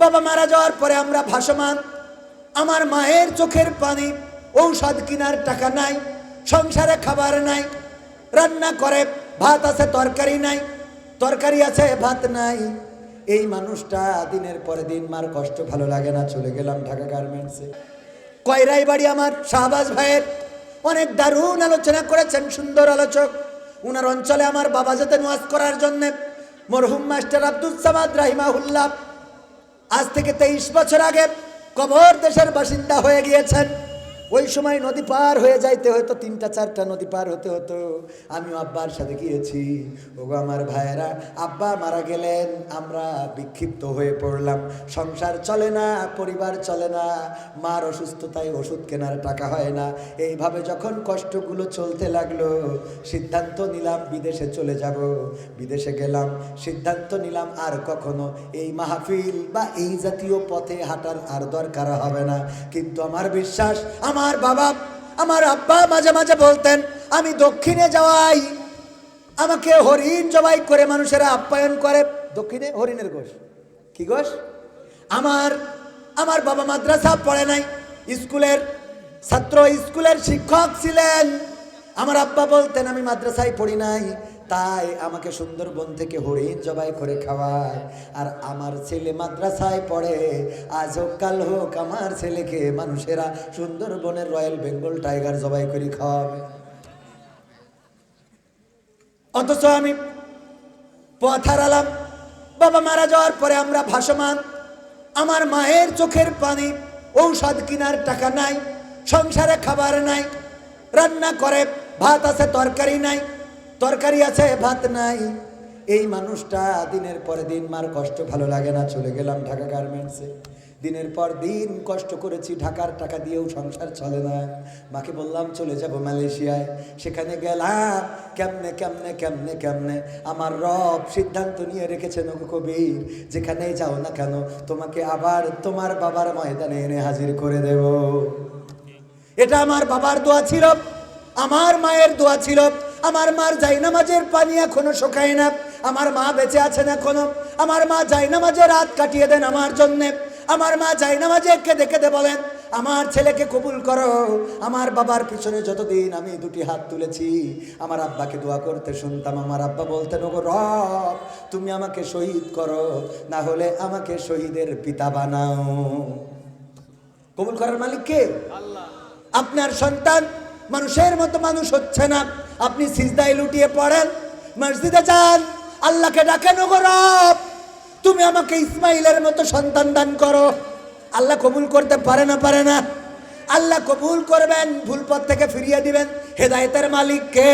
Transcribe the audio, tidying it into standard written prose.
বাবা মারা যাওয়ার পরে আমরা ভাসমান। আমার মায়ের চোখের পানি, ঔষধ কেনার টাকা নাই, সংসারে খাবার নাই, রান্না করে ভাত আছে তরকারি নাই, তরকারি আছে ভাত নাই। এই মানুষটা দিনের পরে দিন মার কষ্ট ভালো লাগে না, চলে গেলাম ঢাকা গার্মেন্টসে। কয়রাই বাড়ি আমার শাহবাজ ভাইয়ের, অনেক দারুণ আলোচনা করেছেন, সুন্দর আলোচক। উনার অঞ্চলে আমার বাবা যেতেন ওয়াজ করার জন্য, মরহুম মাস্টার আব্দুল সামাদ রাহিমাহুল্লাহ। আজ থেকে 23 বছর আগে কবর দেশের বাসিন্দা হয়ে গিয়েছেন। ওই সময় নদী পার হয়ে যাইতে হতো, 3-4টা নদী পার হতে হতো। আমিও আব্বার সাথে গিয়েছি। ওগো আমার ভাইয়েরা, আব্বা মারা গেলেন, আমরা বিক্ষিপ্ত হয়ে পড়লাম। সংসার চলে না, পরিবার চলে না, মার অসুস্থতায় ওষুধ কেনার টাকা হয় না। এইভাবে যখন কষ্টগুলো চলতে লাগলো, সিদ্ধান্ত নিলাম বিদেশে চলে যাব। বিদেশে গেলাম, সিদ্ধান্ত নিলাম আর কখনো এই মাহফিল বা এই জাতীয় পথে হাঁটার আর দরকার হবে না। কিন্তু আমার বিশ্বাস, আমার বাবা, আমার আব্বা মাঝে মাঝে বলতেন, আমি দক্ষিণে যাওয়াই, আমাকে হরিণ জবাই করে মানুষেরা আপ্যায়ন করে। দক্ষিণে হরিণের গোশ, কি গোশ? আমার বাবা মাদ্রাসা পড়ে নাই, স্কুলের ছাত্র, স্কুলের শিক্ষক ছিলেন। আমার আব্বা বলতেন, আমি মাদ্রাসায় পড়ি নাই, তাই আমাকে সুন্দরবন থেকে হরিণ জবাই করে খাওয়ায়। আর আমার ছেলে মাদ্রাসায় পড়ে, আজ হোক কাল হোক আমার ছেলেকে মানুষেরা সুন্দরবনের রয়্যাল বেঙ্গল টাইগার জবাই করে খাওয়াবে। অথচ আমি পথ হারালাম। বাবা মারা যাওয়ার পরে আমরা ভাসমান। আমার মায়ের চোখের পানি, ঔষধ কেনার টাকা নাই, সংসারে খাবার নাই, রান্না করে ভাত আছে তরকারি নাই, তরকারি আছে ভাত নাই। এই মানুষটা দিনের পরে দিন মার কষ্ট ভালো লাগে না, চলে গেলাম ঢাকা গার্মেন্টসে। দিনের পর দিন কষ্ট করেছি, ঢাকার টাকা দিয়েও সংসার চলে না। মাকে বললাম চলে যাব মালয়েশিয়ায়। সেখানে গেলাম, কেমনে কেমনে কেমনে কেমনে আমার রব সিদ্ধান্ত নিয়ে রেখেছেন, ওগো কবির, যেখানেই যাও না কেন তোমাকে আবার তোমার বাবার ময়দানে এনে হাজির করে দেব। এটা আমার বাবার দোয়া ছিল, আমার মায়ের দোয়া ছিল। আমার মার জায়নামাজের পানি এখনো শুকায় না। আমার মা বেঁচে আছেন এখনো। আমার মা জায়নামাজে রাত কাটিয়ে দেন আমার জন্যে। আমার মা জায়নামাজে কেঁদে কেঁদে বলেন, আমার ছেলেকে কবুল করো। আমার বাবার পিছনে যতদিন আমি দুটি হাত তুলেছি, আমার আব্বাকে দোয়া করতে শুনতাম। আমার আব্বা বলতেন, ওগো রব, তুমি আমাকে শহীদ করো, না হলে আমাকে শহীদের পিতা বানাও। কবুল করার মালিক কে? আল্লাহ। আপনার সন্তান মানুষের মতো মানুষ হচ্ছে না, আপনি সিজদায় লুটিয়ে পড়েন, মসজিদে যান, আল্লাহকে ডাকেন, ওগো রব, তুমি আমাকে ইসমাইলের মতো সন্তান দান করো। আল্লাহ কবুল করতে পারে না? পারে না? আল্লাহ কবুল করবেন, ভুল পথ থেকে ফিরিয়ে দিবেন। হেদায়েতের মালিক কে?